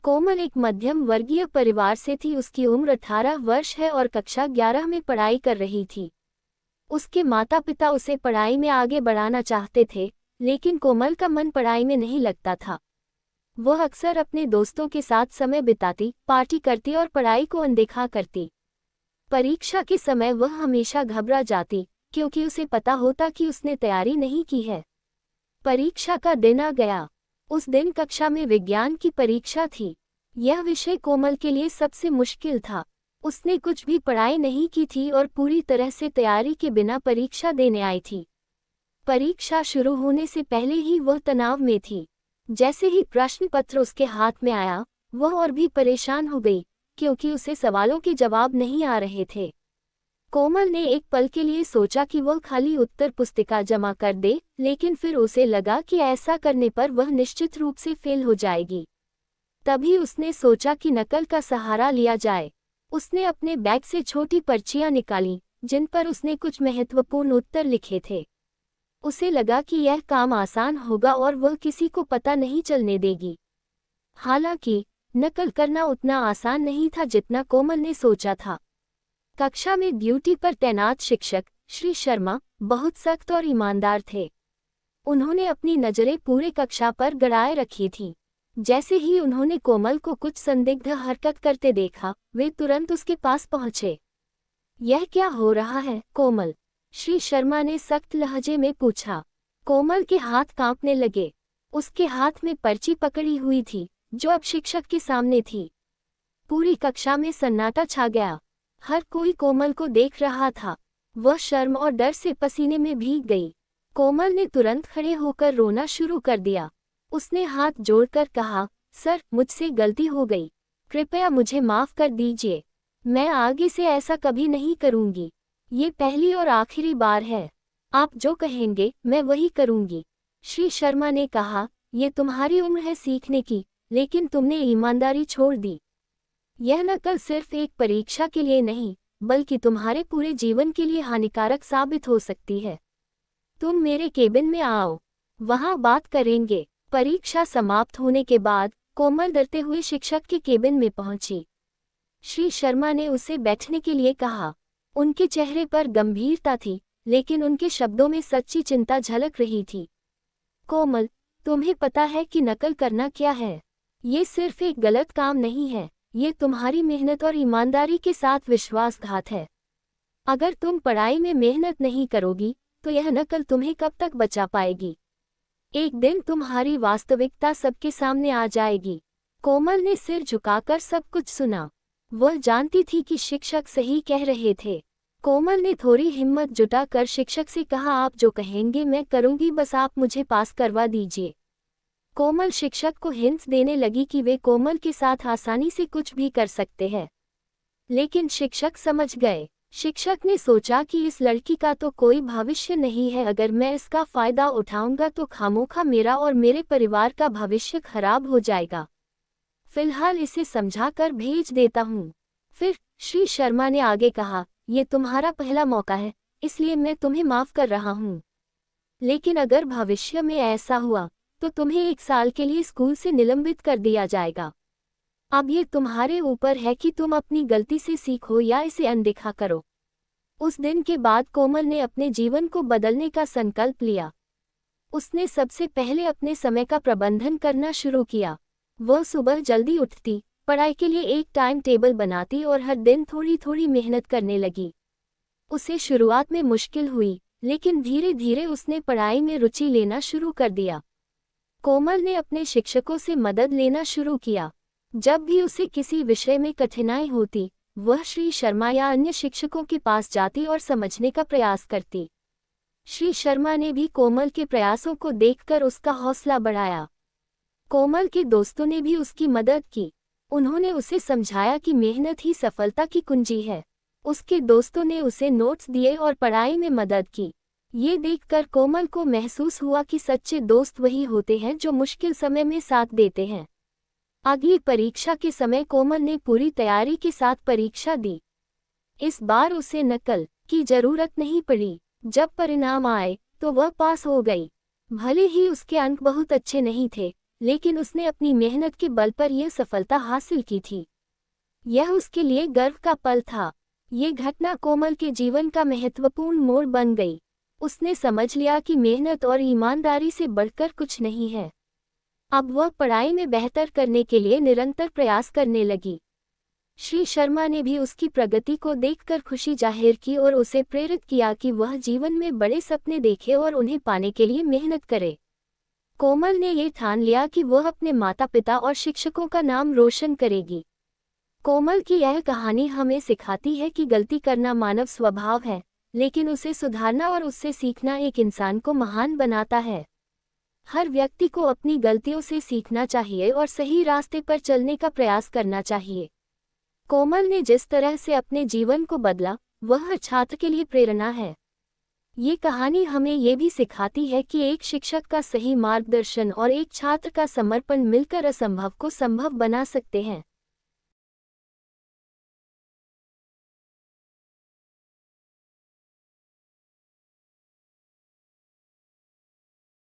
कोमल एक मध्यम वर्गीय परिवार से थी। उसकी उम्र 18 वर्ष है और कक्षा 11 में पढ़ाई कर रही थी। उसके माता पिता उसे पढ़ाई में आगे बढ़ाना चाहते थे, लेकिन कोमल का मन पढ़ाई में नहीं लगता था। वह अक्सर अपने दोस्तों के साथ समय बिताती, पार्टी करती और पढ़ाई को अनदेखा करती। परीक्षा के समय वह हमेशा घबरा जाती, क्योंकि उसे पता होता कि उसने तैयारी नहीं की है। परीक्षा का दिन आ गया। उस दिन कक्षा में विज्ञान की परीक्षा थी। यह विषय कोमल के लिए सबसे मुश्किल था। उसने कुछ भी पढ़ाई नहीं की थी और पूरी तरह से तैयारी के बिना परीक्षा देने आई थी। परीक्षा शुरू होने से पहले ही वह तनाव में थी। जैसे ही प्रश्न पत्र उसके हाथ में आया, वह और भी परेशान हो गई, क्योंकि उसे सवालों के जवाब नहीं आ रहे थे। कोमल ने एक पल के लिए सोचा कि वह खाली उत्तर पुस्तिका जमा कर दे, लेकिन फिर उसे लगा कि ऐसा करने पर वह निश्चित रूप से फेल हो जाएगी। तभी उसने सोचा कि नकल का सहारा लिया जाए। उसने अपने बैग से छोटी पर्चियां निकालीं, जिन पर उसने कुछ महत्वपूर्ण उत्तर लिखे थे। उसे लगा कि यह काम आसान होगा और वह किसी को पता नहीं चलने देगी। हालांकि नकल करना उतना आसान नहीं था जितना कोमल ने सोचा था। कक्षा में ड्यूटी पर तैनात शिक्षक श्री शर्मा बहुत सख्त और ईमानदार थे। उन्होंने अपनी नजरें पूरे कक्षा पर गड़ाए रखी थीं। जैसे ही उन्होंने कोमल को कुछ संदिग्ध हरकत करते देखा, वे तुरंत उसके पास पहुंचे। यह क्या हो रहा है, कोमल? श्री शर्मा ने सख्त लहजे में पूछा। कोमल के हाथ कांपने लगे। उसके हाथ में पर्ची पकड़ी हुई थी, जो अब शिक्षक के सामने थी। पूरी कक्षा में सन्नाटा छा गया। हर कोई कोमल को देख रहा था। वह शर्म और डर से पसीने में भीग गई। कोमल ने तुरंत खड़े होकर रोना शुरू कर दिया। उसने हाथ जोड़कर कहा, सर, मुझसे गलती हो गई। कृपया मुझे माफ़ कर दीजिए। मैं आगे से ऐसा कभी नहीं करूंगी। ये पहली और आखिरी बार है। आप जो कहेंगे मैं वही करूंगी। श्री शर्मा ने कहा, ये तुम्हारी उम्र है सीखने की, लेकिन तुमने ईमानदारी छोड़ दी। यह नकल सिर्फ एक परीक्षा के लिए नहीं, बल्कि तुम्हारे पूरे जीवन के लिए हानिकारक साबित हो सकती है। तुम मेरे केबिन में आओ, वहां बात करेंगे। परीक्षा समाप्त होने के बाद कोमल डरते हुए शिक्षक के केबिन में पहुंची। श्री शर्मा ने उसे बैठने के लिए कहा। उनके चेहरे पर गंभीरता थी, लेकिन उनके शब्दों में सच्ची चिंता झलक रही थी। कोमल, तुम्हें पता है कि नकल करना क्या है? ये सिर्फ एक गलत काम नहीं है, ये तुम्हारी मेहनत और ईमानदारी के साथ विश्वासघात है। अगर तुम पढ़ाई में मेहनत नहीं करोगी, तो यह नकल तुम्हें कब तक बचा पाएगी? एक दिन तुम्हारी वास्तविकता सबके सामने आ जाएगी। कोमल ने सिर झुकाकर सब कुछ सुना। वह जानती थी कि शिक्षक सही कह रहे थे। कोमल ने थोड़ी हिम्मत जुटाकर शिक्षक से कहा, आप जो कहेंगे मैं करूंगी, बस आप मुझे पास करवा दीजिए। कोमल शिक्षक को हिंट्स देने लगी कि वे कोमल के साथ आसानी से कुछ भी कर सकते हैं। लेकिन शिक्षक समझ गए। शिक्षक ने सोचा कि इस लड़की का तो कोई भविष्य नहीं है। अगर मैं इसका फायदा उठाऊंगा तो खामोखा मेरा और मेरे परिवार का भविष्य खराब हो जाएगा। फिलहाल इसे समझाकर भेज देता हूँ। फिर श्री शर्मा ने आगे कहा, ये तुम्हारा पहला मौका है, इसलिए मैं तुम्हें माफ कर रहा हूँ। लेकिन अगर भविष्य में ऐसा हुआ तो तुम्हें 1 साल के लिए स्कूल से निलंबित कर दिया जाएगा। अब ये तुम्हारे ऊपर है कि तुम अपनी गलती से सीखो या इसे अनदेखा करो। उस दिन के बाद कोमल ने अपने जीवन को बदलने का संकल्प लिया। उसने सबसे पहले अपने समय का प्रबंधन करना शुरू किया। वह सुबह जल्दी उठती, पढ़ाई के लिए एक टाइम टेबल बनाती और हर दिन थोड़ी थोड़ी मेहनत करने लगी। उसे शुरुआत में मुश्किल हुई, लेकिन धीरे धीरे उसने पढ़ाई में रुचि लेना शुरू कर दिया। कोमल ने अपने शिक्षकों से मदद लेना शुरू किया। जब भी उसे किसी विषय में कठिनाई होती, वह श्री शर्मा या अन्य शिक्षकों के पास जाती और समझने का प्रयास करती। श्री शर्मा ने भी कोमल के प्रयासों को देखकर उसका हौसला बढ़ाया। कोमल के दोस्तों ने भी उसकी मदद की। उन्होंने उसे समझाया कि मेहनत ही सफलता की कुंजी है। उसके दोस्तों ने उसे नोट्स दिए और पढ़ाई में मदद की। ये देखकर कोमल को महसूस हुआ कि सच्चे दोस्त वही होते हैं जो मुश्किल समय में साथ देते हैं। अगली परीक्षा के समय कोमल ने पूरी तैयारी के साथ परीक्षा दी। इस बार उसे नकल की जरूरत नहीं पड़ी। जब परिणाम आए तो वह पास हो गई। भले ही उसके अंक बहुत अच्छे नहीं थे, लेकिन उसने अपनी मेहनत के बल पर यह सफलता हासिल की थी। यह उसके लिए गर्व का पल था। ये घटना कोमल के जीवन का महत्वपूर्ण मोड़ बन गई। उसने समझ लिया कि मेहनत और ईमानदारी से बढ़कर कुछ नहीं है। अब वह पढ़ाई में बेहतर करने के लिए निरंतर प्रयास करने लगी। श्री शर्मा ने भी उसकी प्रगति को देखकर खुशी जाहिर की और उसे प्रेरित किया कि वह जीवन में बड़े सपने देखे और उन्हें पाने के लिए मेहनत करे। कोमल ने ये ठान लिया कि वह अपने माता पिता और शिक्षकों का नाम रोशन करेगी। कोमल की यह कहानी हमें सिखाती है कि गलती करना मानव स्वभाव है, लेकिन उसे सुधारना और उससे सीखना एक इंसान को महान बनाता है। हर व्यक्ति को अपनी गलतियों से सीखना चाहिए और सही रास्ते पर चलने का प्रयास करना चाहिए। कोमल ने जिस तरह से अपने जीवन को बदला, वह हर छात्र के लिए प्रेरणा है। ये कहानी हमें ये भी सिखाती है कि एक शिक्षक का सही मार्गदर्शन और एक छात्र का समर्पण मिलकर असंभव को संभव बना सकते हैं।